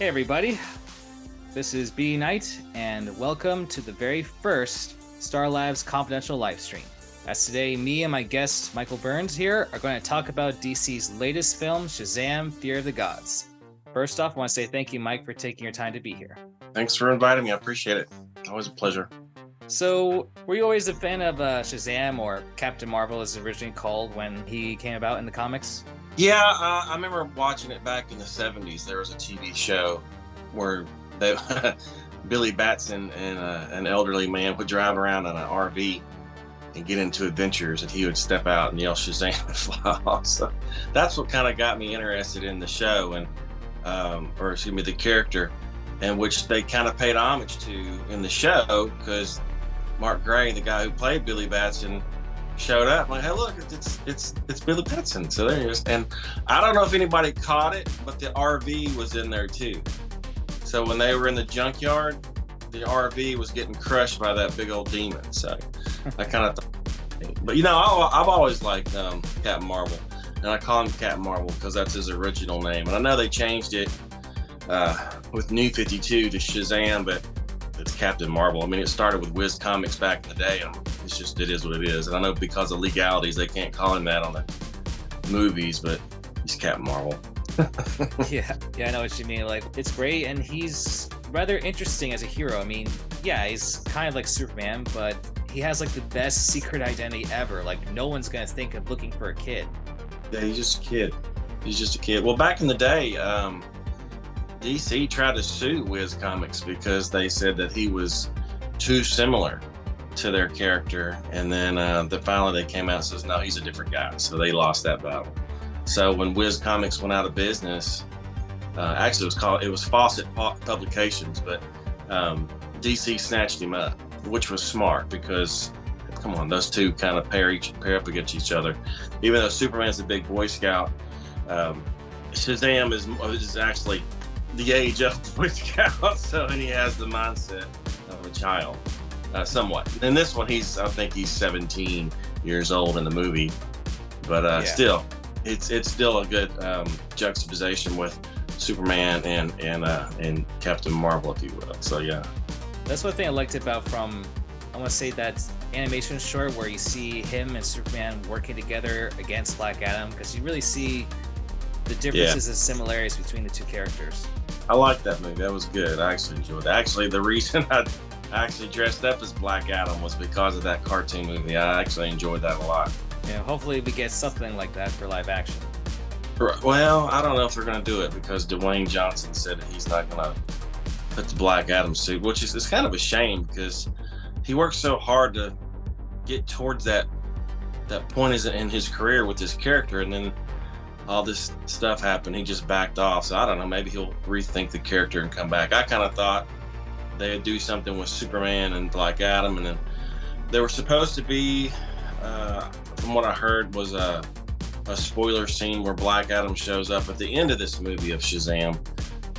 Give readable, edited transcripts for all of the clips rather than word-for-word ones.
Hey everybody, this is B Knight, and welcome to the very first Star Labs Confidential livestream. As today, me and my guest Michael Byrnes here are going to talk about DC's latest film, Shazam! Fear of the Gods. First off, I want to say thank you, Mike, for taking your time to be here. Thanks for inviting me. I appreciate it. Always a pleasure. So, were you always a fan of Shazam, or Captain Marvel as originally called when he came about in the comics? Yeah, I remember watching it back in the 70s. There was a TV show where Billy Batson and an elderly man would drive around in an RV and get into adventures, and he would step out and yell Shazam and fly off. So that's what kind of got me interested in the show, and the character, and which they kind of paid homage to in the show, because Mark Gray, the guy who played Billy Batson, showed up. I'm like, hey, look, it's Billy Batson. So there he is. And I don't know if anybody caught it, but the RV was in there too. So when they were in the junkyard, the RV was getting crushed by that big old demon. So I kind of thought, but I've always liked Captain Marvel, and I call him Captain Marvel because that's his original name. And I know they changed it with New 52 to Shazam, but it's Captain Marvel. I mean, it started with Wiz Comics back in the day, and it is what it is. And I know because of legalities, they can't call him that on the movies, but he's Captain Marvel. Yeah, I know what you mean. Like, it's great, and he's rather interesting as a hero. I mean, yeah, he's kind of like Superman, but he has like the best secret identity ever. Like, no one's gonna think of looking for a kid. Yeah, he's just a kid. Well, back in the day, DC tried to sue Wiz Comics because they said that he was too similar to their character, and then finally they came out and says no, he's a different guy. So they lost that battle. So when Wiz Comics went out of business, actually it was Fawcett Publications, but DC snatched him up, which was smart because come on, those two kind of pair up against each other. Even though Superman's a big Boy Scout, Shazam is actually the age of Boy Scout, and he has the mindset of a child, somewhat. In this one, I think he's 17 years old in the movie, but still, it's still a good juxtaposition with Superman and Captain Marvel, if you will. So yeah, that's one thing I liked about I want to say that animation short where you see him and Superman working together against Black Adam, because you really see the differences and similarities between the two characters. I liked that movie. That was good. I actually enjoyed it. Actually, the reason I actually dressed up as Black Adam was because of that cartoon movie. I actually enjoyed that a lot. Yeah, hopefully we get something like that for live action. Well, I don't know if they're going to do it because Dwayne Johnson said that he's not going to put the Black Adam suit, which is kind of a shame because he worked so hard to get towards that point in his career with this character, and then all this stuff happened. He just backed off. So I don't know, maybe he'll rethink the character and come back. I kind of thought they'd do something with Superman and Black Adam, and then there were supposed to be, from what I heard, was a spoiler scene where Black Adam shows up at the end of this movie of Shazam,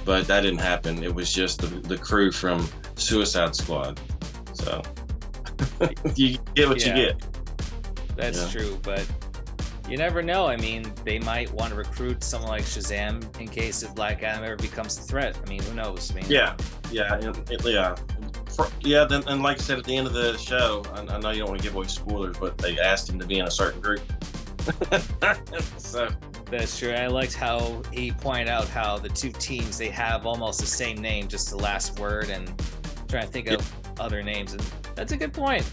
but that didn't happen. It was just the crew from Suicide Squad. So you get what you get. That's true, but you never know. I mean, they might want to recruit someone like Shazam in case if Black Adam ever becomes a threat. I mean, who knows? I mean, and like I said at the end of the show, I know you don't want to give away spoilers, but they asked him to be in a certain group. So that's true. I liked how he pointed out how the two teams, they have almost the same name, just the last word, and trying to think of other names, and that's a good point.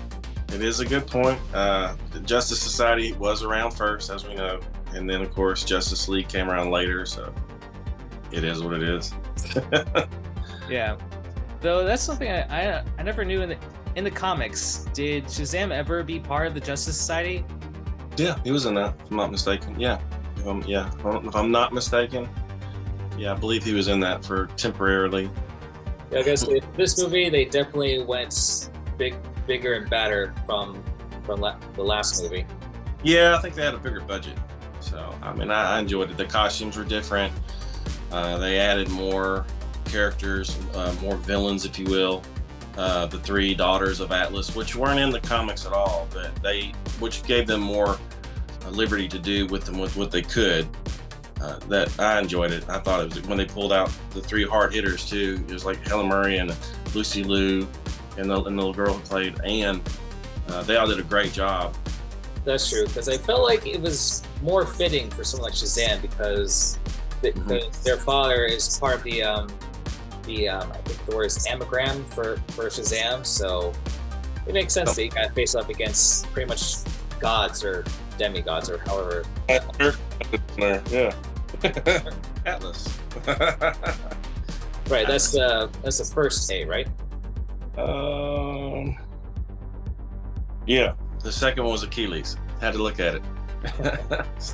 It is a good point. The Justice Society was around first, as we know, and then of course Justice League came around later, so it is what it is. Yeah, though that's something I never knew in the comics. Did Shazam ever be part of the Justice Society? Yeah, he was in that, if I'm not mistaken. If I'm not mistaken, I believe he was in that for temporarily. Yeah, I guess this movie they definitely went bigger and badder from the last movie. Yeah, I think they had a bigger budget. So, I mean, I enjoyed it. The costumes were different. They added more characters, more villains, if you will. The three daughters of Atlas, which weren't in the comics at all, but which gave them more liberty to do with them with what they could. that I enjoyed it. I thought it was when they pulled out the three hard hitters too. It was like Helen Murray and Lucy Liu and the little girl who played Anne. They all did a great job. That's true, because I felt like it was more fitting for someone like Shazam because their father is part of the I think the word is anagram for Shazam, so it makes sense that you kind of face up against pretty much gods or demigods or however. Yeah. Atlas. Right, that's the first A, right? Yeah. The second one was Achilles. Had to look at it.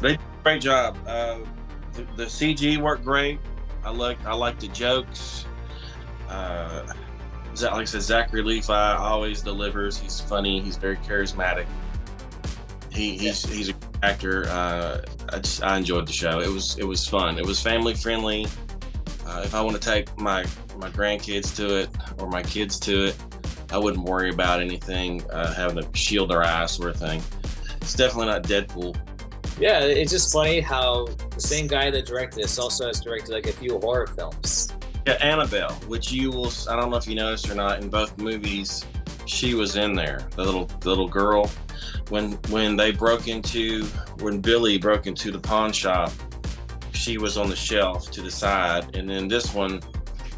They did a great job. The CG worked great. I like the jokes. Like I said, Zachary Levi always delivers. He's funny. He's very charismatic. He's a good actor. I enjoyed the show. It was fun. It was family friendly. If I want to take my grandkids to it or my kids to it, I wouldn't worry about anything having to shield their eyes sort of thing. It's definitely not Deadpool. Yeah, it's just funny how the same guy that directed this also has directed like a few horror films. Yeah, Annabelle, which I don't know if you noticed or not, in both movies, she was in there. The little girl. When Billy broke into the pawn shop, she was on the shelf to the side. And then this one,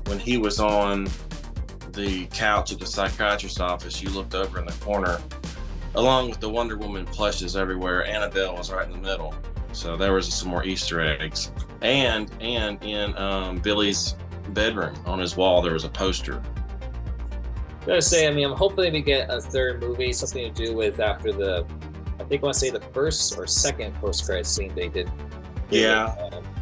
when he was on the couch at the psychiatrist's office, you looked over in the corner, along with the Wonder Woman plushes everywhere. Annabelle was right in the middle. So there was some more Easter eggs. And in Billy's bedroom on his wall, there was a poster. I gotta say, I mean, I'm hoping we get a third movie, something to do with after I think I want to say the first or second post-credit scene they did. Yeah.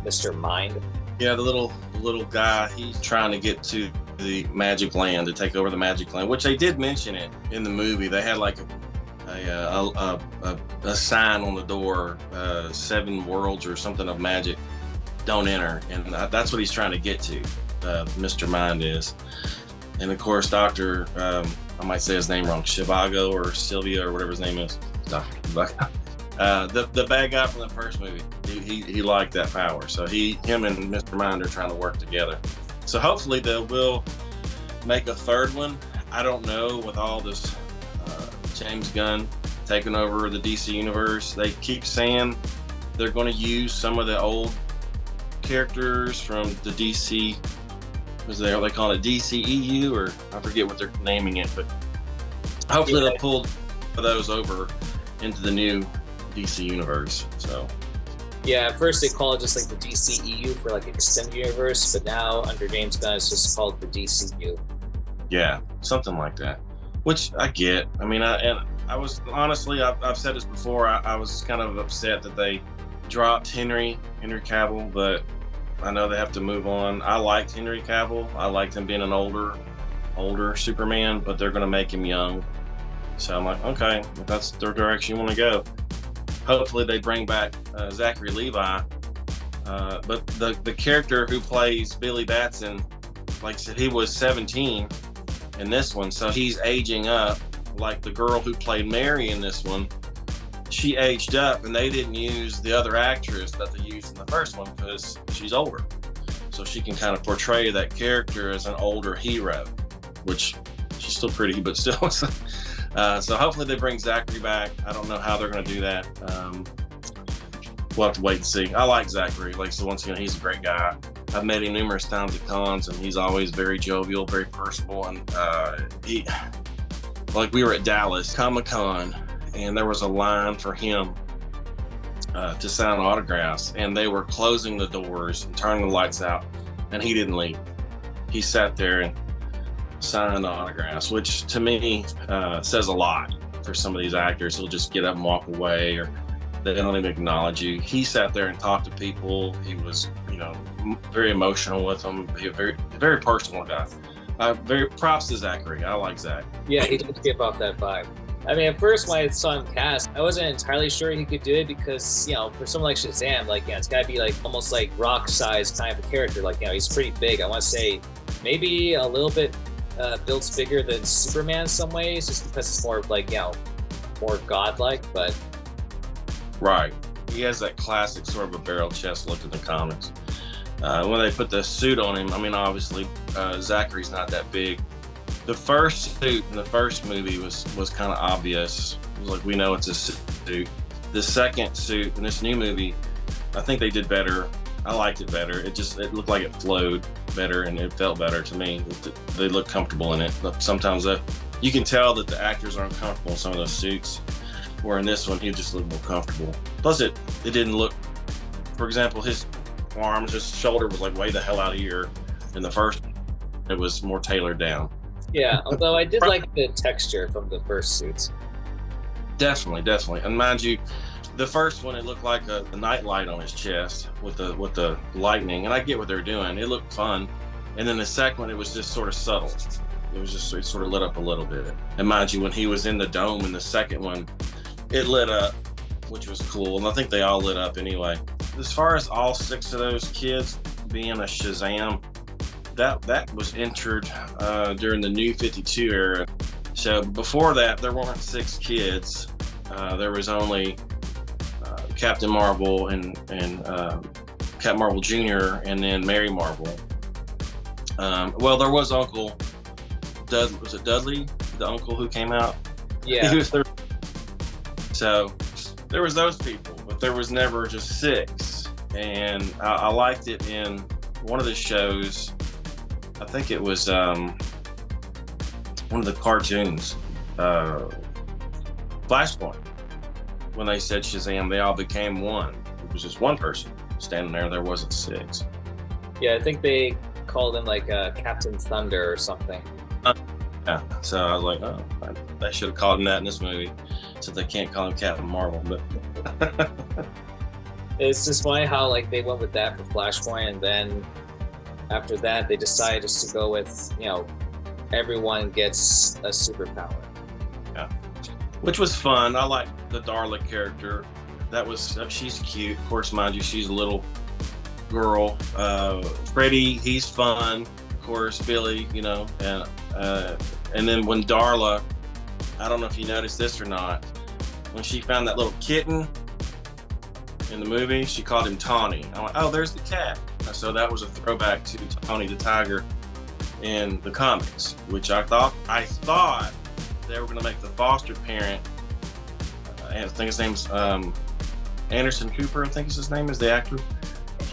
Mr. Mind. Yeah, the little guy, he's trying to get to the Magic Land, to take over the Magic Land, which they did mention it in the movie. They had like a sign on the door, 7 worlds or something of magic, don't enter, and that's what he's trying to get to. Mr. Mind is, and of course, Doctor, I might say his name wrong, Shivago or Sylvia or whatever his name is, Doctor. The bad guy from the first movie, he liked that power, so him and Mr. Mind are trying to work together. So hopefully they will make a third one. I don't know, with all this James Gunn taking over the DC universe, they keep saying they're going to use some of the old characters from the DC. They call it DCEU, or I forget what they're naming it, but hopefully they'll pull those over into the new DC universe. So yeah, at first they call it just like the DCEU for like extended universe, but now under James Gunn it's just called the DCU. Yeah, something like that, which I get. I mean, I was honestly, I've said this before, I was kind of upset that they dropped Henry Cavill, but I know they have to move on. I liked Henry Cavill. I liked him being an older Superman, but they're going to make him young. So I'm like, okay, if that's the direction you want to go. Hopefully they bring back Zachary Levi. But the character who plays Billy Batson, like I said, he was 17 in this one, so he's aging up. Like the girl who played Mary in this one, she aged up, and they didn't use the other actress that they used in the first one because she's older. So she can kind of portray that character as an older hero, which she's still pretty, but still. So hopefully they bring Zachary back. I don't know how they're going to do that. We'll have to wait and see. I like Zachary. Like, so once again, he's a great guy. I've met him numerous times at cons, and he's always very jovial, very personable. And like we were at Dallas Comic-Con, and there was a line for him to sign autographs, and they were closing the doors and turning the lights out, and he didn't leave. He sat there and signed the autographs, which to me says a lot for some of these actors who'll just get up and walk away, or they don't even acknowledge you. He sat there and talked to people. He was, very emotional with them. He was a very, very personal guy. Very props to Zachary. I like Zach. Yeah, he did give off that vibe. I mean, at first when I saw him cast, I wasn't entirely sure he could do it because, for someone like Shazam, it's got to be like almost like rock size kind of a character. He's pretty big. I want to say maybe a little bit built bigger than Superman in some ways, just because it's more like, more godlike, but. Right. He has that classic sort of a barrel chest look in the comics. When they put the suit on him, I mean, obviously, Zachary's not that big. The first suit in the first movie was kind of obvious. It was like, we know it's a suit. The second suit in this new movie, I think they did better. I liked it better. It looked like it flowed better and it felt better to me. They looked comfortable in it. But sometimes you can tell that the actors aren't comfortable in some of those suits. Where in this one, he just looked more comfortable. Plus, it didn't look, for example, his arms, his shoulder was like way the hell out of here. In the first, it was more tailored down. Yeah, although I did like the texture from the first suits. Definitely. And mind you, the first one, it looked like a nightlight on his chest with the lightning. And I get what they're doing. It looked fun. And then the second one, it was just sort of subtle. It sort of lit up a little bit. And mind you, when he was in the dome in the second one, it lit up, which was cool. And I think they all lit up anyway. As far as all 6 of those kids being a Shazam, that was entered during the New 52 era. So before that, there weren't 6 kids. There was only Captain Marvel and Captain Marvel Jr. and then Mary Marvel. Well, there was Uncle Dudley. Was it Dudley, the uncle who came out? Yeah. He was there. So there was those people, but there was never just 6. And I liked it in one of the shows. I think it was one of the cartoons, Flashpoint. When they said Shazam, they all became one. It was just one person standing there. There wasn't 6. Yeah, I think they called him like Captain Thunder or something. Yeah, so I was like, oh, they should have called him that in this movie, since they can't call him Captain Marvel. But It's just funny how like they went with that for Flashpoint, and then after that they decided just to go with, everyone gets a superpower. Yeah, which was fun. I like the Darla character. She's cute. Of course, mind you, she's a little girl. Freddie, he's fun. Of course, Billy, and then when Darla, I don't know if you noticed this or not, when she found that little kitten in the movie, she called him Tawny. I went, oh, there's the cat. So that was a throwback to Tawny the Tiger in the comics, which I thought they were going to make the foster parent. I think his name's Anderson Cooper. I think is his name, is the actor.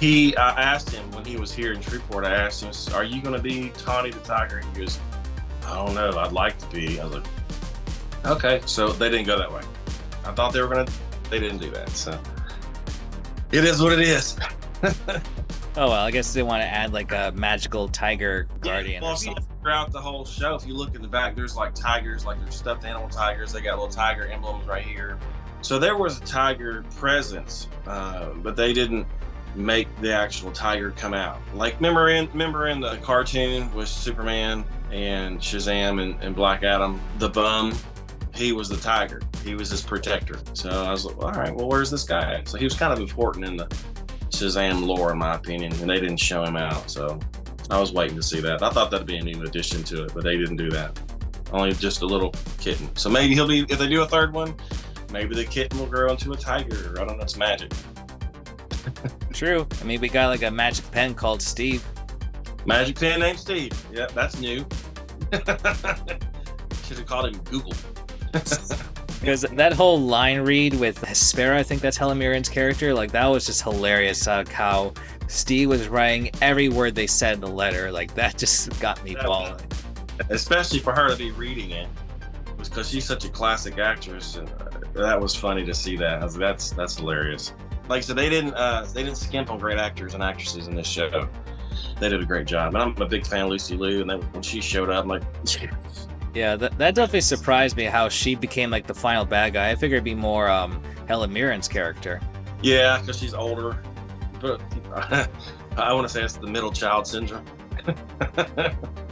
I asked him when he was here in Shreveport. I asked him, "Are you going to be Tawny the Tiger?" He goes, "I don't know. I'd like to be." I was like, "Okay." So they didn't go that way. I thought they were going to. They didn't do that. So it is what it is. Oh, well, I guess they want to add like a magical tiger guardian Well, or something. throughout the whole show, if you look in the back, there's like tigers, like there's stuffed animal tigers. They got little tiger emblems right here. So there was a tiger presence, but they didn't make the actual tiger come out. Like remember in the cartoon with Superman and Shazam and Black Adam, the bum, he was the tiger. He was his protector. So I was like, all right, well, where's this guy at? So he was kind of important in the Shazam lore, in my opinion, and they didn't show him out. So I was waiting to see that. I thought that'd be a new addition to it, but they didn't do that. Only just a little kitten. So maybe he'll be, if they do a third one, maybe the kitten will grow into a tiger. I don't know, it's magic. True. I mean, we got like a magic pen called Steve. Magic pen named Steve. Yep, that's new. Should have called him Google. Because that whole line read with S.T.A.R, I think that's Helen Mirren's character, like that was just hilarious. How Steve was writing every word they said in the letter. Like that just got me bawling. Especially for her to be reading it, because she's such a classic actress, and that was funny to see that. I was like, that's hilarious. Like I said, they didn't skimp on great actors and actresses in this show. They did a great job, and I'm a big fan of Lucy Liu. And then when she showed up, I'm like, yeah, that definitely surprised me how she became like the final bad guy. I figured it'd be more Helen Mirren's character. yeah, because she's older. But I want to say it's the middle child syndrome.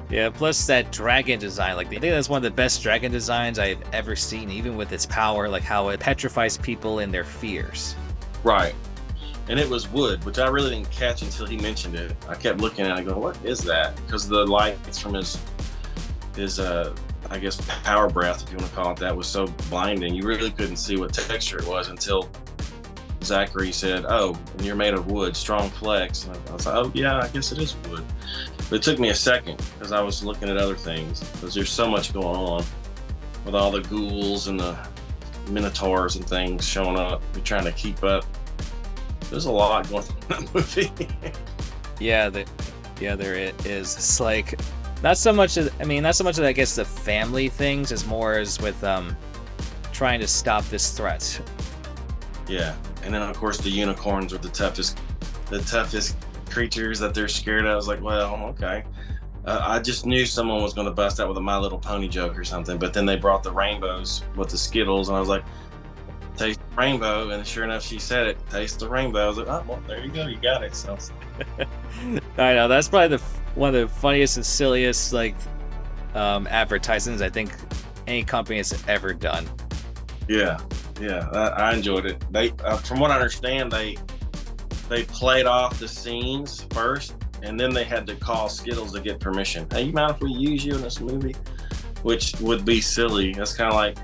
Yeah, plus that dragon design. Like I think that's one of the best dragon designs I've ever seen, even with its power, like how it petrifies people in their fears. Right. And it was wood, which I really didn't catch until he mentioned it. I kept looking at it going, what is that? Because the lights from his I guess power breath, if you want to call it that, was so blinding. You really couldn't see what texture it was until Zachary said, "Oh, and you're made of wood, strong flex." And I was like, "Oh yeah, I guess it is wood." But it took me a second because I was looking at other things because there's so much going on with all the ghouls and the minotaurs and things showing up. You're trying to keep up. There's a lot going on in that movie. Yeah, there is. It's like not so much as I guess the family things as more as with trying to stop this threat. Yeah, and then of course the unicorns are the toughest creatures that they're scared of. I was like, well, okay. I just knew someone was going to bust out with a My Little Pony joke or something, but then they brought the rainbows with the Skittles, and I was like, taste the rainbow, and sure enough, she said it, taste the rainbow. I was like, oh, well, there you go, you got it. So I know that's probably one of the funniest and silliest advertisements I think any company has ever done. Yeah, I enjoyed it. They, from what I understand, they played off the scenes first, and then they had to call Skittles to get permission. Hey, you mind if we use you in this movie? Which would be silly. That's kind of like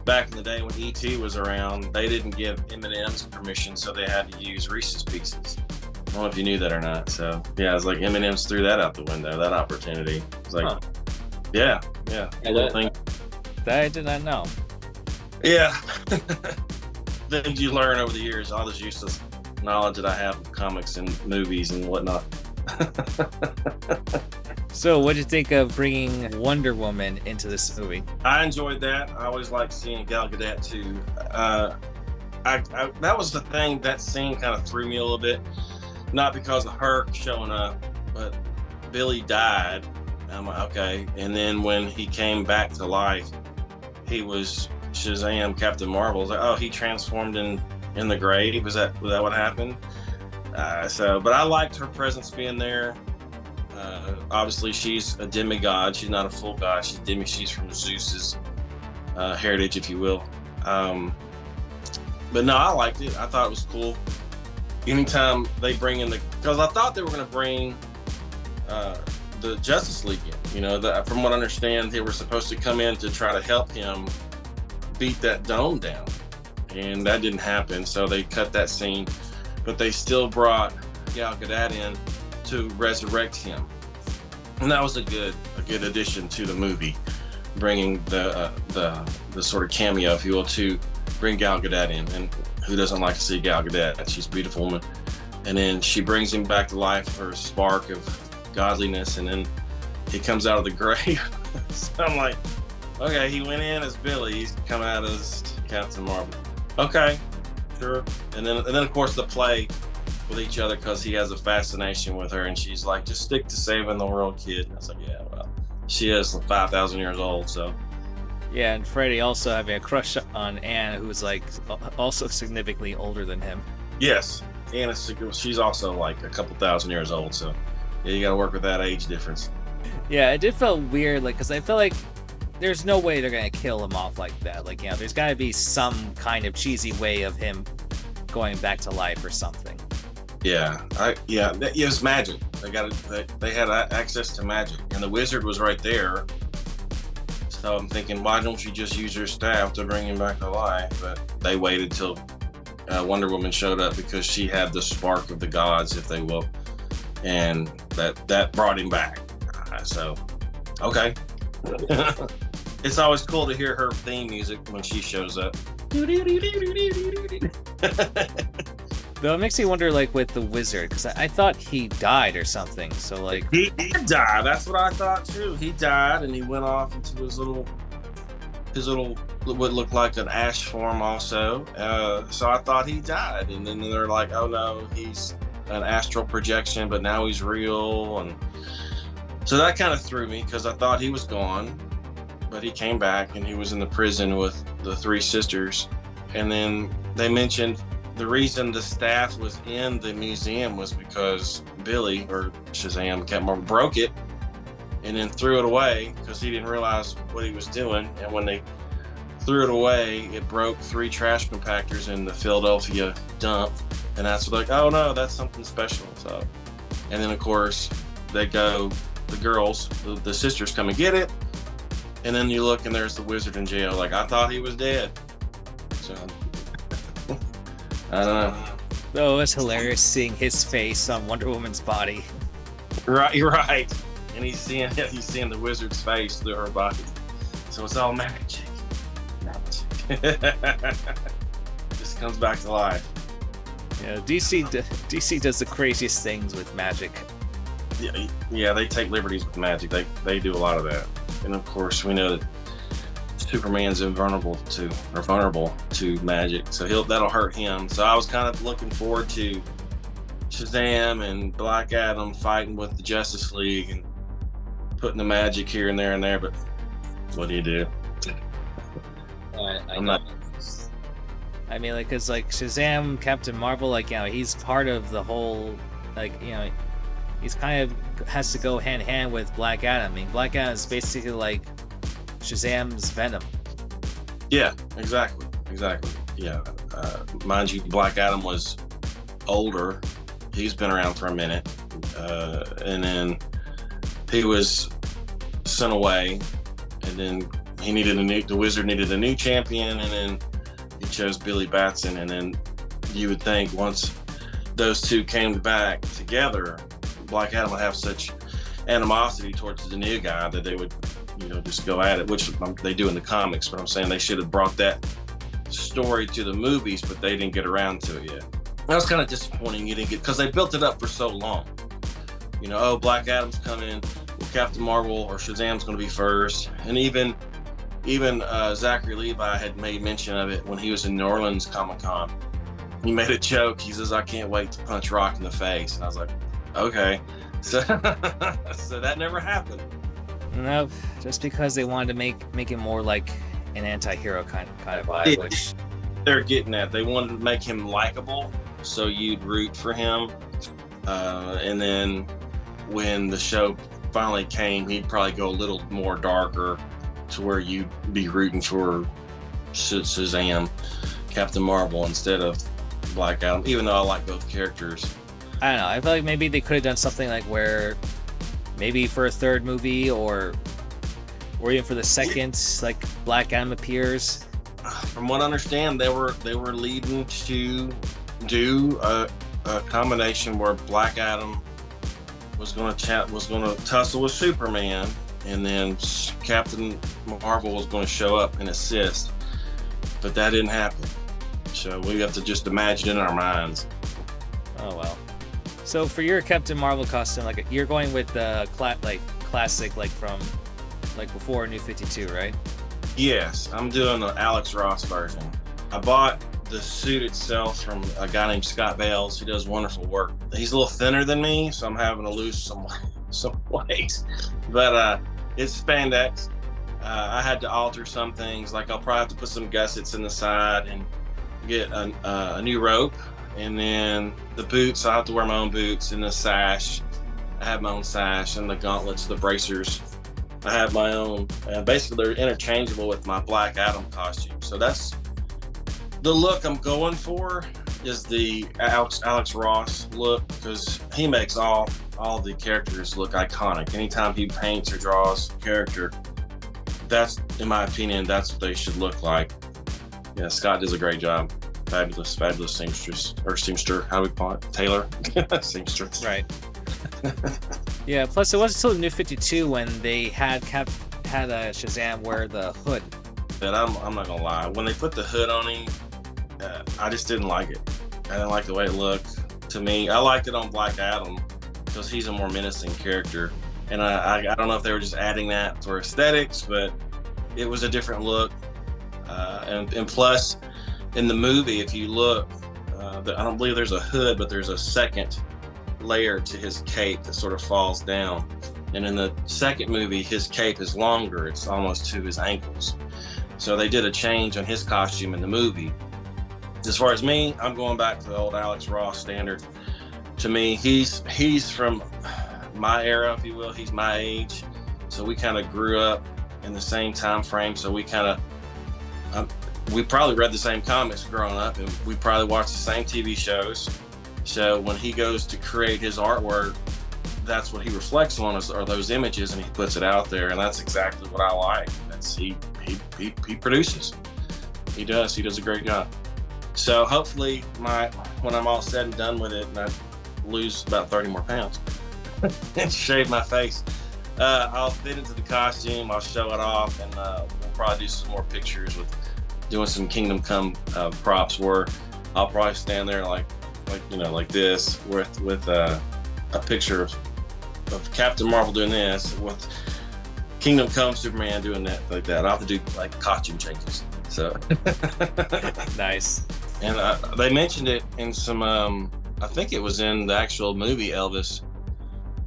back in the day when E.T. was around. They didn't give M&M's permission, so they had to use Reese's Pieces. I don't know if you knew that or not. So yeah, it's like M&M's threw that out the window. That opportunity. It's like, yeah. Thing. That I did not know. Yeah. Things you learn over the years, all this useless knowledge that I have of comics and movies and whatnot. So what did you think of bringing Wonder Woman into this movie? I enjoyed that. I always liked seeing Gal Gadot too. That was the thing, that scene kind of threw me a little bit. Not because of her showing up, but Billy died. I'm like, okay. And then when he came back to life, he was Shazam, Captain Marvel. I was like, oh, he transformed in the grave. Was that what happened? But I liked her presence being there. Obviously, she's a demigod. She's not a full god. She's from Zeus's heritage, if you will. But no, I liked it. I thought it was cool. Anytime they bring in because I thought they were going to bring the Justice League in. You know, from what I understand, they were supposed to come in to try to help him beat that dome down, and that didn't happen. So they cut that scene, but they still brought Gal Gadot in to resurrect him, and that was a good addition to the movie, bringing the sort of cameo, if you will, to bring Gal Gadot in. And who doesn't like to see Gal Gadot? She's a beautiful woman. And then she brings him back to life for a spark of godliness, and then he comes out of the grave. So I'm like, okay, he went in as Billy, he's come out as Captain Marvel. Okay, sure. And then of course the play with each other, because he has a fascination with her, and she's like, just stick to saving the world, kid. And I was like, yeah, well, she is 5,000 years old, so. Yeah, and Freddie also having a crush on Anne, who's like also significantly older than him. Yes, Anne she's also like a couple thousand years old, so yeah, you got to work with that age difference. Yeah, it did feel weird, like, because I feel like there's no way they're gonna kill him off like that. Like, you know, there's got to be some kind of cheesy way of him going back to life or something. Yeah, it was magic. They had access to magic, and the wizard was right there. So I'm thinking, why don't you just use your staff to bring him back to life? But they waited till Wonder Woman showed up, because she had the spark of the gods, if they will, and that brought him back. So, okay. It's always cool to hear her theme music when she shows up. Though it makes me wonder, like, with the wizard, because I thought he died or something. So, like, he did die. That's what I thought too. He died, and he went off into his little what looked like an ash form also. So I thought he died, and then they're like, oh no, he's an astral projection, but now he's real, and so that kind of threw me, because I thought he was gone, but he came back, and he was in the prison with the three sisters, and then they mentioned. The reason the staff was in the museum was because Billy, or Shazam, Captain Marvel, broke it and then threw it away because he didn't realize what he was doing. And when they threw it away, it broke 3 trash compactors in the Philadelphia dump. And that's like, oh no, that's something special. So, and then of course they go, the girls, the sisters come and get it. And then you look and there's the wizard in jail. Like, I thought he was dead. So. I don't know. Oh, it was hilarious seeing his face on Wonder Woman's body. Right, you're right. And he's seeing the wizard's face through her body. So it's all magic. Just comes back to life. Yeah, DC does the craziest things with magic. Yeah, they take liberties with magic. They do a lot of that. And of course, we know that Superman's vulnerable to magic, so that'll hurt him. So I was kind of looking forward to Shazam and Black Adam fighting with the Justice League and putting the magic here and there. But what do you do? I'm not. I mean, like, cause like Shazam, Captain Marvel, like, he's part of the whole, like, he's kind of has to go hand in hand with Black Adam. I mean, Black Adam is basically like Shazam's Venom. Yeah, exactly. Yeah, mind you, Black Adam was older. He's been around for a minute, and then he was sent away, and then the Wizard needed a new champion, and then he chose Billy Batson. And then you would think once those two came back together, Black Adam would have such animosity towards the new guy that they would, just go at it, which they do in the comics. But I'm saying they should have brought that story to the movies, but they didn't get around to it yet. That was kind of disappointing. You didn't get, because they built it up for so long. Black Adam's coming, Captain Marvel or Shazam's going to be first, and even Zachary Levi had made mention of it when he was in New Orleans Comic-Con. He made a joke. He says, "I can't wait to punch Rock in the face," and I was like, okay. So that never happened. No, just because they wanted to make it more like an anti-hero kind of vibe, which they're getting at. They wanted to make him likable, so you'd root for him. And then when the show finally came, he'd probably go a little more darker to where you'd be rooting for Shazam, Captain Marvel, instead of Black Adam, even though I like both characters. I don't know. I feel like maybe they could have done something like where maybe for a third movie or even for the second, like Black Adam appears. From what I understand, they were leading to do a combination where Black Adam was going to tussle with Superman, and then Captain Marvel was going to show up and assist. But that didn't happen. So we have to just imagine in our minds. Oh well. So for your Captain Marvel costume, like you're going with the classic, like from before New 52, right? Yes, I'm doing the Alex Ross version. I bought the suit itself from a guy named Scott Bales, who does wonderful work. He's a little thinner than me, so I'm having to lose some weight. But it's spandex. I had to alter some things, like I'll probably have to put some gussets in the side and get a new rope. And then the boots, I have to wear my own boots, and the sash. I have my own sash, and the gauntlets, the bracers. I have my own. And basically, they're interchangeable with my Black Adam costume. So that's the look I'm going for, is the Alex Ross look, because he makes all the characters look iconic. Anytime he paints or draws a character, that's, in my opinion, that's what they should look like. Yeah, Scott does a great job. Fabulous seamstress, or seamster, how do we call it? Tailor? Seamstress. Right. Yeah, plus it wasn't until New 52 when they had Shazam wear the hood. But I'm not gonna lie, when they put the hood on him, I just didn't like it. I didn't like the way it looked to me. I liked it on Black Adam because he's a more menacing character. And I don't know if they were just adding that for aesthetics, but it was a different look. And plus, in the movie, if you look, I don't believe there's a hood, but there's a second layer to his cape that sort of falls down. And in the second movie, his cape is longer. It's almost to his ankles. So they did a change on his costume in the movie. As far as me, I'm going back to the old Alex Ross standard. To me, he's from my era, if you will. He's my age. So we kind of grew up in the same time frame. So we kind of, we probably read the same comics growing up, and we probably watched the same TV shows. So when he goes to create his artwork, that's what he reflects on, are those images, and he puts it out there, and that's exactly what I like. He produces. He does a great job. So hopefully when I'm all said and done with it, and I lose about 30 more pounds and shave my face, I'll fit into the costume, I'll show it off, and we'll probably do some more pictures with doing some Kingdom Come props where I'll probably stand there like this with a picture of Captain Marvel doing this, with Kingdom Come Superman doing that, like that. I'll have to do like costume changes. So Nice. And they mentioned it in some, I think it was in the actual movie Elvis.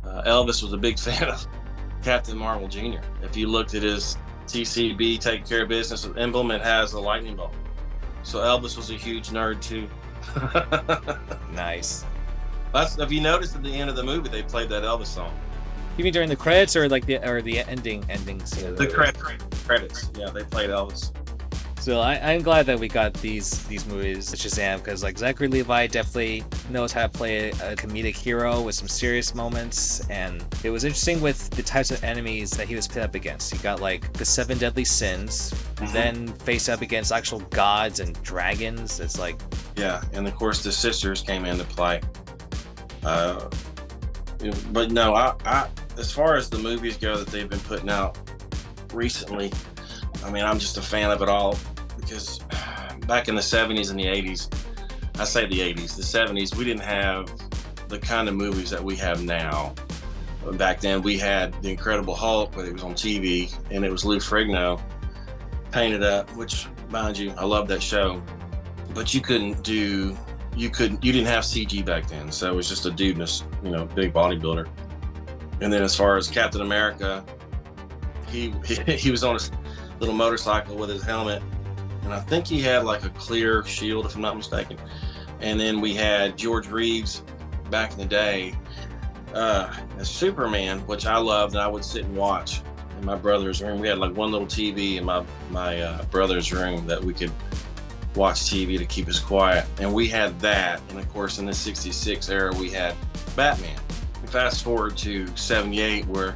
Elvis was a big fan of Captain Marvel Jr. If you looked at his TCB, Take Care of Business emblem, it has a lightning bolt. So Elvis was a huge nerd too. Nice. If you noticed at the end of the movie, they played that Elvis song. You mean during the credits or like the ending scene? The credits. Yeah, they played Elvis. So I'm glad that we got these movies, Shazam, because like Zachary Levi definitely knows how to play a comedic hero with some serious moments, and it was interesting with the types of enemies that he was pit up against. He got like the 7 deadly sins, then faced up against actual gods and dragons. It's like, yeah, and of course the sisters came into play. But no, I as far as the movies go that they've been putting out recently, I mean, I'm just a fan of it all, because back in the 70s and the 80s, I say the 80s, the 70s, we didn't have the kind of movies that we have now. Back then, we had The Incredible Hulk, but it was on TV, and it was Lou Ferrigno painted up, which, mind you, I love that show. But you didn't have CG back then, so it was just a dude in a big bodybuilder. And then as far as Captain America, he was on a little motorcycle with his helmet, and I think he had like a clear shield, if I'm not mistaken. And then we had George Reeves back in the day as Superman, which I loved, and I would sit and watch in my brother's room. We had like one little TV in my brother's room that we could watch TV to keep us quiet, and we had that. And of course, in the 66 era, we had Batman. Fast forward to 78, where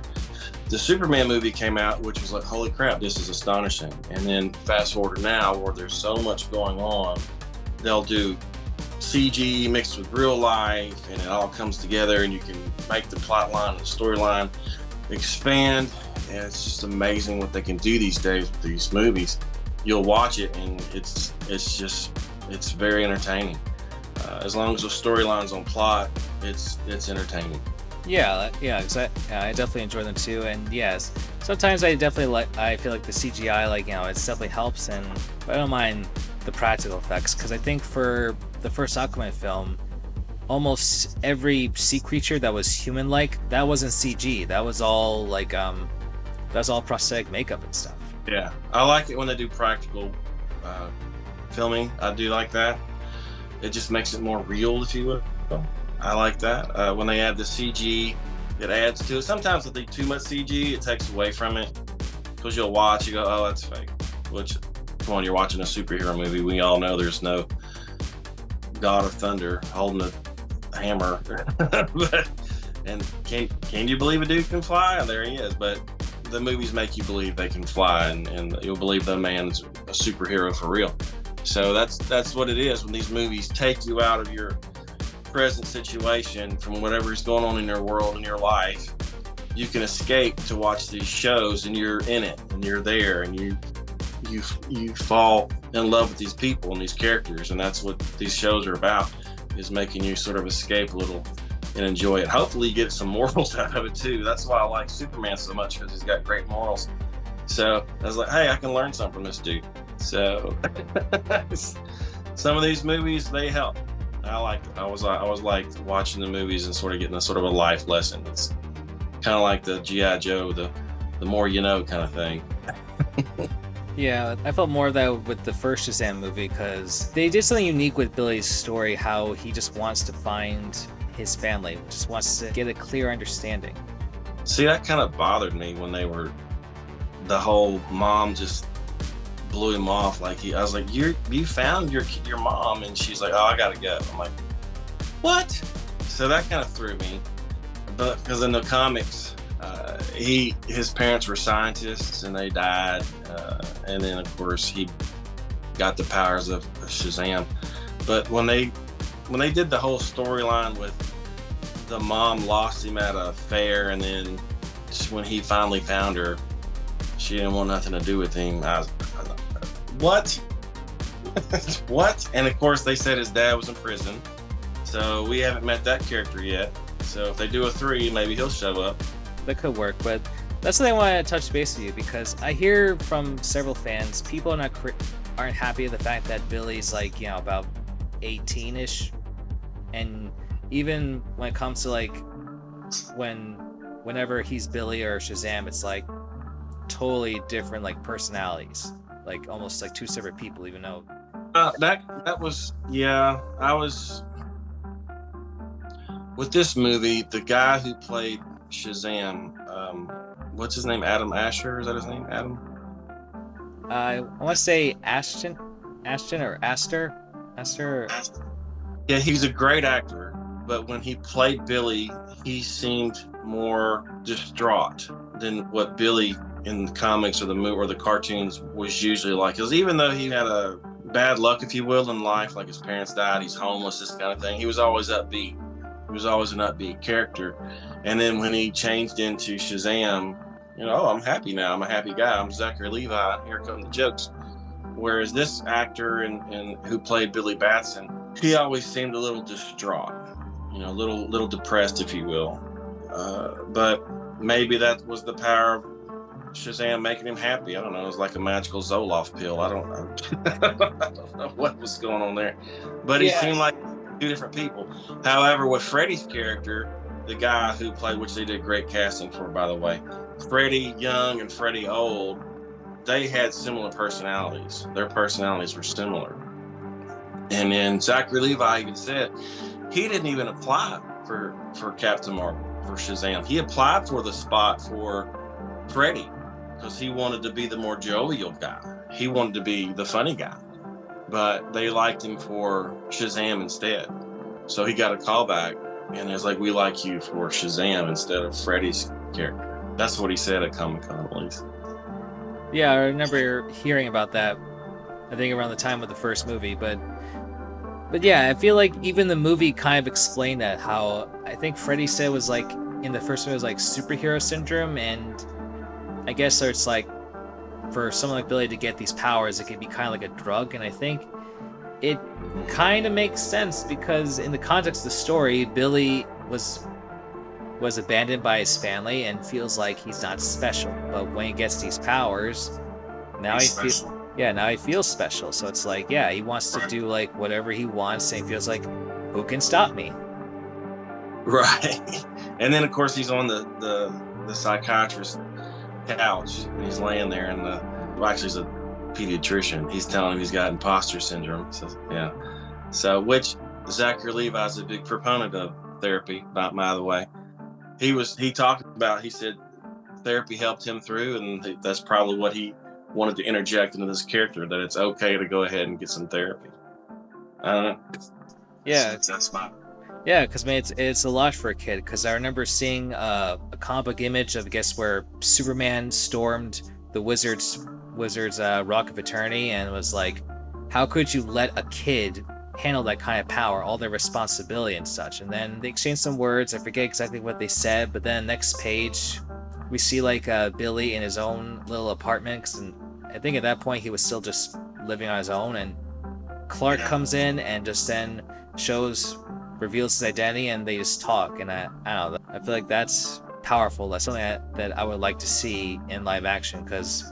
the Superman movie came out, which was like, holy crap, this is astonishing. And then fast forward to now, where there's so much going on, they'll do CG mixed with real life, and it all comes together, and you can make the plot line and the storyline expand. And it's just amazing what they can do these days with these movies. You'll watch it, and it's very entertaining. As long as the storyline's on plot, it's entertaining. Yeah, I definitely enjoy them too. And yes, sometimes I feel like the CGI, it definitely helps, and I don't mind the practical effects, because I think for the first Aquaman film, almost every sea creature that was human-like, that wasn't CG. That was all prosthetic makeup and stuff. Yeah, I like it when they do practical filming. I do like that. It just makes it more real, if you will. I like that. When they add the CG, it adds to it. Sometimes if they do too much CG, it takes away from it, because you'll watch, you go, oh, that's fake. Which, come on, you're watching a superhero movie. We all know there's no God of Thunder holding a hammer. And can you believe a dude can fly? And there he is. But the movies make you believe they can fly, and you'll believe the man's a superhero for real. So that's what it is when these movies take you out of your present situation, from whatever's going on in your world, in your life. You can escape to watch these shows, and you're in it, and you're there, and you fall in love with these people and these characters, and that's what these shows are about, is making you sort of escape a little and enjoy it. Hopefully you get some morals out of it too. That's why I like Superman so much, because he's got great morals. So I was like, hey, I can learn something from this dude. So some of these movies, they help. I liked it. I was like watching the movies and sort of getting a sort of a life lesson. It's kind of like the G.I. Joe, the more you know kind of thing. Yeah, I felt more of that with the first Shazam movie, because they did something unique with Billy's story, how he just wants to find his family, just wants to get a clear understanding. See, that kind of bothered me when the whole mom just blew him off. I was like, you found your mom, and she's like, oh, I gotta go. I'm like, what? So that kind of threw me, but because in the comics, his parents were scientists and they died, and then of course he got the powers of Shazam. But when they did the whole storyline with the mom lost him at a fair, and then when he finally found her, she didn't want nothing to do with him. What? What? And of course, they said his dad was in prison, so we haven't met that character yet. So if they do a 3, maybe he'll show up. That could work, but that's something I want to touch base with you, because I hear from several fans, people aren't happy with the fact that Billy's like, you know, about 18-ish, and even when it comes to like whenever he's Billy or Shazam, it's like totally different like personalities, like almost like 2 separate people, even though that was, yeah, I was with this movie, the guy who played Shazam, what's his name? Adam Asher, is that his name? Adam? I want to say Ashton or Aster. Yeah, he's a great actor, but when he played Billy, he seemed more distraught than what Billy in the comics or the movie or the cartoons was usually like. Because even though he had a bad luck, if you will, in life, like his parents died, he's homeless, this kind of thing, he was always upbeat. He was always an upbeat character. And then when he changed into Shazam, you know, oh, I'm happy now. I'm a happy guy. I'm Zachary Levi. Here come the jokes. Whereas this actor and who played Billy Batson, he always seemed a little distraught, you know, a little depressed, if you will. But maybe that was the power of Shazam making him happy. I don't know. It was like a magical Zoloft pill. I don't know what was going on there. But he seemed like 2 different people. However, with Freddy's character, the guy who played, which they did great casting for, by the way, Freddy young and Freddy old, they had similar personalities. Their personalities were similar. And then Zachary Levi even said he didn't even apply for Captain Marvel, for Shazam. He applied for the spot for Freddy because he wanted to be the more jovial guy. He wanted to be the funny guy. But they liked him for Shazam instead. So he got a call back, and it's like, we like you for Shazam instead of Freddy's character. That's what he said at Comic-Con, at least. Yeah, I remember hearing about that, I think around the time of the first movie, but yeah, I feel like even the movie kind of explained that, how I think Freddy said was like, in the first movie, it was like superhero syndrome, and I guess so it's like, for someone like Billy to get these powers, it could be kind of like a drug, and I think it kind of makes sense, because in the context of the story, Billy was abandoned by his family and feels like he's not special, but when he gets these powers, now he feels special. So it's like, yeah, he wants to do like whatever he wants, and he feels like, who can stop me? Right. And then of course he's on the psychiatrist's couch, and he's laying there, and actually he's a pediatrician. He's telling him he's got imposter syndrome. So yeah. So which Zachary Levi's a big proponent of therapy, by the way. He talked about, he said therapy helped him through, and that's probably what he wanted to interject into this character, that it's okay to go ahead and get some therapy. I don't know. Yeah, that's fine. Yeah, because man, it's a lot for a kid. Because I remember seeing a comic book image of, I guess, where Superman stormed the Wizard's Rock of Eternity, and was like, how could you let a kid handle that kind of power, all their responsibility and such? And then they exchanged some words. I forget exactly what they said, but then next page, we see like Billy in his own little apartment. 'Cause I think at that point he was still just living on his own, and Clark comes in and just then reveals his identity, and they just talk. And I don't know, I feel like that's powerful. That's something that I would like to see in live action, because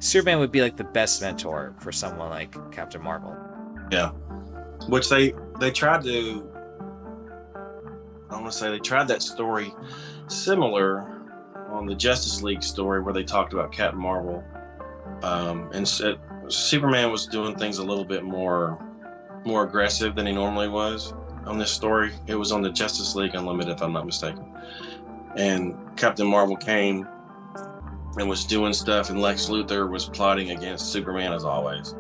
Superman would be like the best mentor for someone like Captain Marvel. Yeah. Which they tried to, I want to say they tried that story similar on the Justice League story, where they talked about Captain Marvel, and Superman was doing things a little bit more aggressive than he normally was on this story. It was on the Justice League Unlimited, if I'm not mistaken, and Captain Marvel came and was doing stuff, and Lex Luthor was plotting against Superman as always,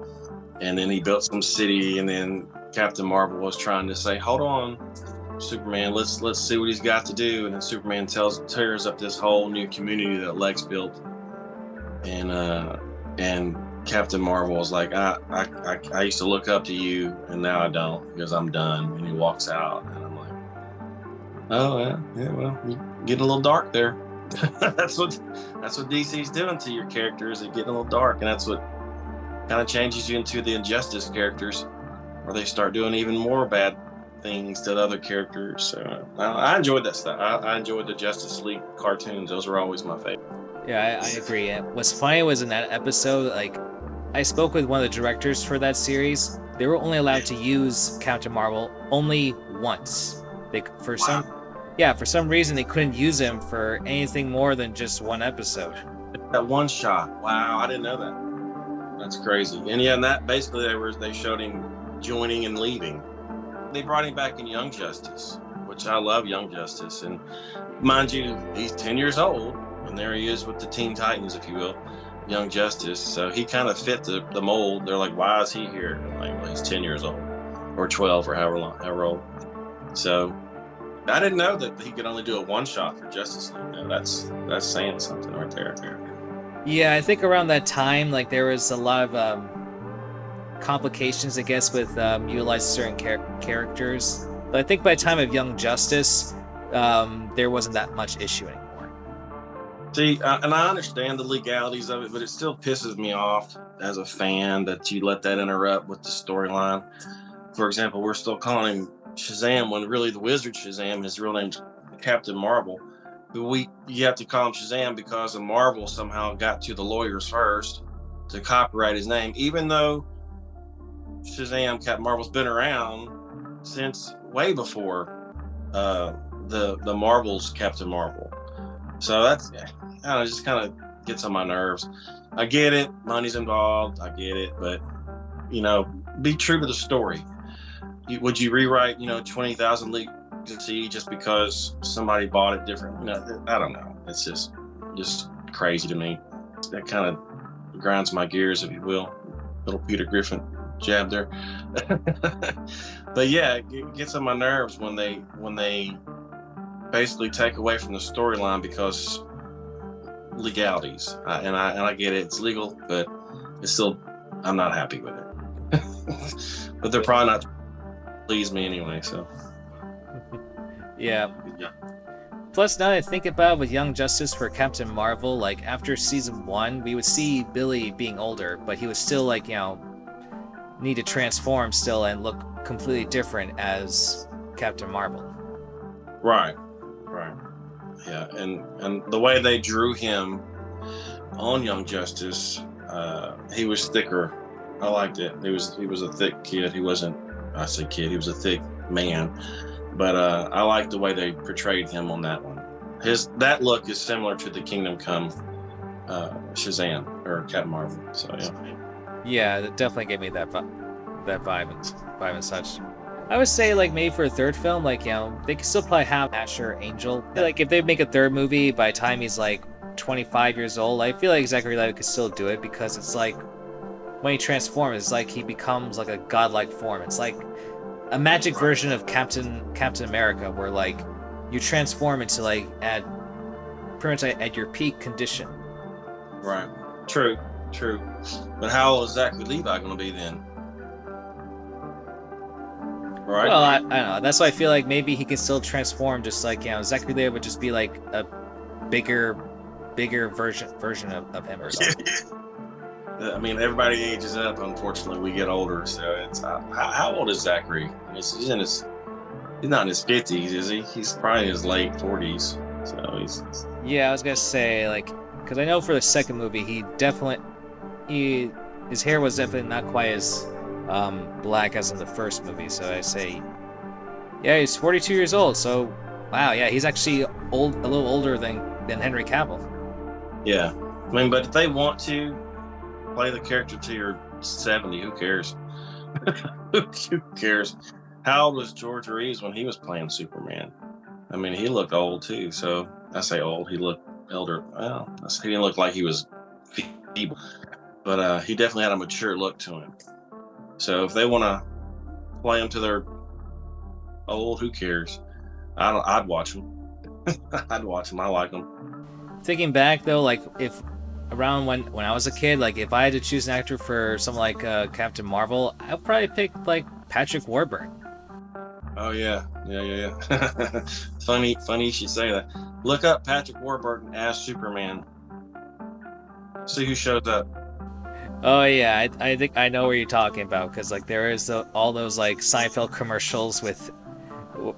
and then he built some city, and then Captain Marvel was trying to say, hold on, Superman, let's see what he's got to do. And then Superman tears up this whole new community that Lex built, and Captain Marvel was like, I used to look up to you, and now I don't because I'm done. And he walks out, and I'm like, oh yeah, well, you're getting a little dark there. that's what DC's doing to your characters. They're getting a little dark, and that's what kind of changes you into the Injustice characters, where they start doing even more bad things to other characters. So I enjoyed that stuff. I enjoyed the Justice League cartoons. Those were always my favorite. Yeah, I agree. And what's funny was in that episode, like, I spoke with one of the directors for that series. They were only allowed to use Captain Marvel only once. For some reason they couldn't use him for anything more than just one episode. That one shot. Wow, I didn't know that. That's crazy. And yeah, and that basically they showed him joining and leaving. They brought him back in Young Justice, which I love Young Justice. And mind you, he's 10 years old. And there he is with the Teen Titans, if you will, Young Justice. So he kind of fit the mold. They're like, why is he here? I'm like, well, he's 10 years old, or 12, or however old. So I didn't know that he could only do a one shot for Justice League. No, that's saying something right there. Yeah, I think around that time, like, there was a lot of complications, I guess, with utilizing certain characters. But I think by the time of Young Justice, there wasn't that much issue anymore. See, and I understand the legalities of it, but it still pisses me off as a fan that you let that interrupt with the storyline. For example, we're still calling him Shazam when really the Wizard Shazam, his real name's Captain Marvel. But you have to call him Shazam because the Marvel somehow got to the lawyers first to copyright his name, even though Shazam, Captain Marvel's been around since way before the Marvel's Captain Marvel. So that's, I don't know, it just kind of gets on my nerves. I get it, money's involved, I get it, but, be true to the story. Would you rewrite, 20,000 Leagues of Sea just because somebody bought it different? I don't know. It's just crazy to me. That kind of grinds my gears, if you will. Little Peter Griffin jab there. But yeah, it gets on my nerves when they basically take away from the storyline because legalities. And I get it, it's legal, but it's still, I'm not happy with it. But they're probably not please me anyway, so. Yeah. Plus, now that I think about it, with Young Justice for Captain Marvel, like, after season 1, we would see Billy being older, but he would still, like, need to transform still and look completely different as Captain Marvel. Right. Yeah, and the way they drew him on Young Justice, he was thicker. I liked it. He was a thick kid. He wasn't, I say kid, he was a thick man. But I liked the way they portrayed him on that one. That look is similar to the Kingdom Come Shazam or Captain Marvel. So yeah. Yeah, it definitely gave me that vibe and such. I would say, like, maybe for a third film, like, they could still probably have Asher Angel. Like, if they make a third movie by the time he's like 25 years old, I feel like Zachary Levi could still do it, because it's like when he transforms, it's like he becomes like a godlike form. It's like a magic version of Captain America, where like you transform into like pretty much at your peak condition. Right. True. But how old is Zachary Levi going to be then? Right. Well, I don't know. That's why I feel like maybe he can still transform, just like, Zachary Levi would just be like a bigger version of him or something. I mean, everybody ages up. Unfortunately, we get older. So it's how old is Zachary? He's not in his 50s, is he? He's probably in his late 40s. So he's. Yeah, I was gonna say, like, because I know for the second movie, his hair was definitely not quite as black as in the first movie. So I say, yeah, he's 42 years old. So wow, yeah, he's actually a little older than Henry Cavill. Yeah, I mean, but if they want to play the character till you're 70, who cares? Who cares? How old was George Reeves when he was playing Superman? I mean, he looked old too. So I say old, he looked elder. Well, he didn't look like he was feeble, but he definitely had a mature look to him. So if they want to play him to their old, who cares? I'd watch him. I'd watch him. I like him. Thinking back though, like, if around when I was a kid, like if I had to choose an actor for something like Captain Marvel, I'd probably pick like Patrick Warburton. Oh yeah. Funny you should say that. Look up Patrick Warburton as Superman. See who shows up. Oh yeah, I think I know what you're talking about, because like there is all those like Seinfeld commercials with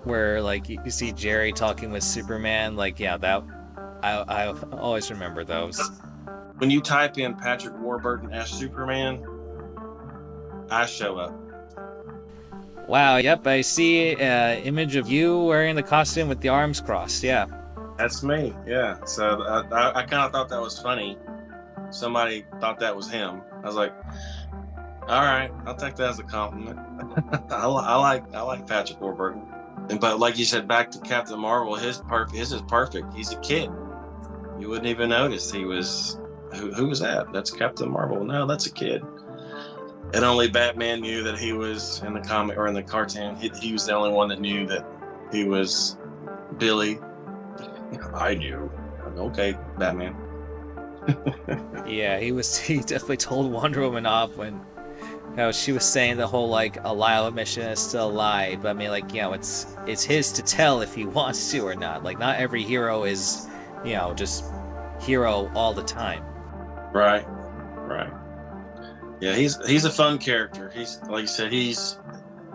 where like you see Jerry talking with Superman. Like yeah, that I always remember those. When you type in Patrick Warburton as Superman, I show up. Wow, yep, I see an image of you wearing the costume with the arms crossed. Yeah. That's me. Yeah. So I kind of thought that was funny. Somebody thought that was him. I was like, all right, I'll take that as a compliment. I like Patrick Warburton. But like you said, back to Captain Marvel, his is perfect. He's a kid. You wouldn't even notice he was. Who was that? That's Captain Marvel. No, that's a kid. And only Batman knew that he was in the comic or in the cartoon. He was the only one that knew that he was Billy. I knew. Okay, Batman. Yeah, he definitely told Wonder Woman off when she was saying the whole like a Lyle mission is still a lie. But I mean, like, it's his to tell if he wants to or not. Like, not every hero is, just hero all the time. Right. Yeah, he's a fun character. He's, like you said,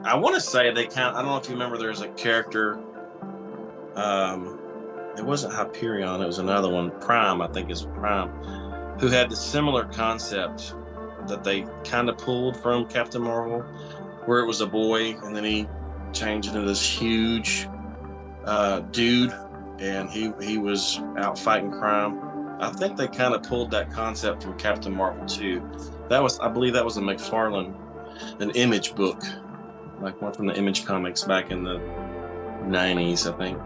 I want to say I don't know if you remember, there's a character, it wasn't Hyperion, it was another one, Prime, I think is Prime, who had the similar concept that they kind of pulled from Captain Marvel, where it was a boy and then he changed into this huge dude, and he was out fighting crime. I think they kind of pulled that concept from Captain Marvel too. I believe that was a McFarlane, an Image book, like one from the Image comics back in the 90s, I think.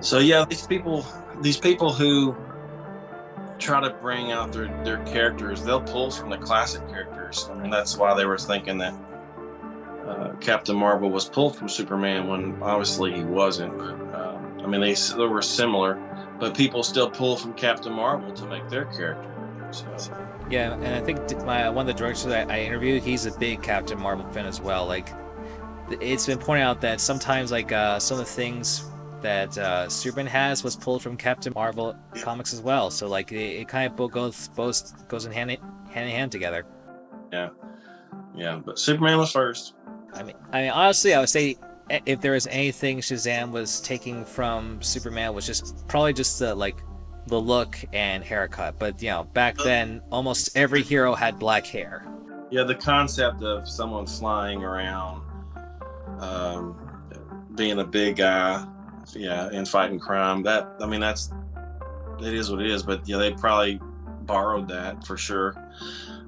So yeah, these people who try to bring out their characters, they'll pull from the classic characters. I mean, that's why they were thinking that Captain Marvel was pulled from Superman when obviously he wasn't. I mean, they were similar, but people still pull from Captain Marvel to make their character. So. Yeah, and I think one of the directors that I interviewed, he's a big Captain Marvel fan as well. Like, it's been pointed out that sometimes like some of the things that Superman has was pulled from Captain Marvel comics as well. So like it kind of goes in hand in hand together. Yeah, but Superman was first. I mean, honestly, I would say if there was anything Shazam was taking from Superman was probably just the look and haircut. But back then almost every hero had black hair. Yeah, the concept of someone flying around, being a big guy, and fighting crime. It is what it is. But yeah, they probably borrowed that for sure.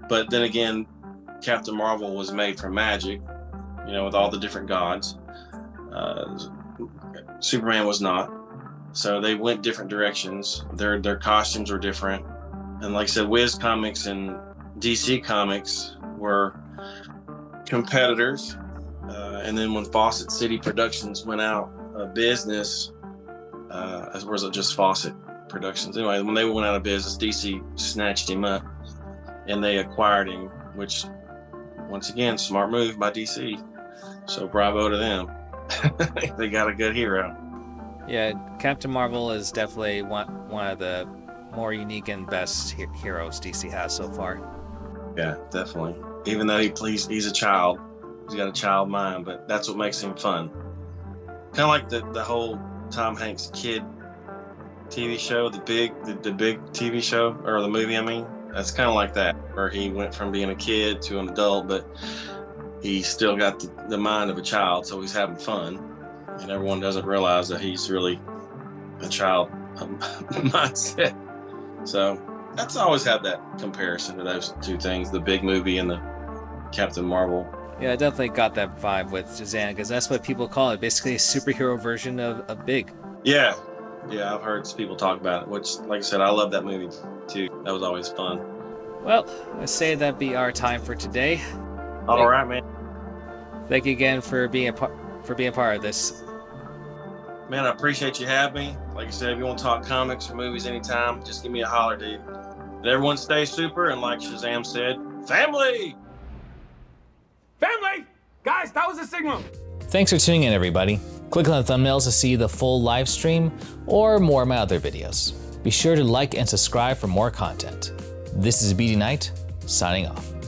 But then again, Captain Marvel was made from magic, with all the different gods. Superman was not. So they went different directions. Their costumes were different. And like I said, Wiz Comics and DC Comics were competitors. And then when Fawcett City Productions went out of business, as was it just Fawcett Productions? Anyway, when they went out of business, DC snatched him up and they acquired him, which, once again, smart move by DC. So bravo to them. They got a good hero. Yeah, Captain Marvel is definitely one of the more unique and best heroes DC has so far. Yeah, definitely. Even though he's a child, he's got a child mind, but that's what makes him fun. Kind of like the whole Tom Hanks kid TV show, the big TV show, or the movie. I mean, that's kind of like that, where he went from being a kid to an adult, but he still got the mind of a child, so he's having fun. And everyone doesn't realize that he's really a child mindset. So that's always had that comparison to those two things, the big movie and the Captain Marvel. Yeah, I definitely got that vibe with Shazam, because that's what people call it, basically a superhero version of Big. Yeah, I've heard people talk about it, which, like I said, I love that movie too. That was always fun. Well, I say that be our time for today. All right, man. Thank you again for being a part of this. Man, I appreciate you having me. Like I said, if you want to talk comics or movies anytime, just give me a holler, dude. And everyone stay super, and like Shazam said, family! Family! Guys, that was a signal! Thanks for tuning in, everybody. Click on the thumbnails to see the full live stream or more of my other videos. Be sure to like and subscribe for more content. This is BD Knight, signing off.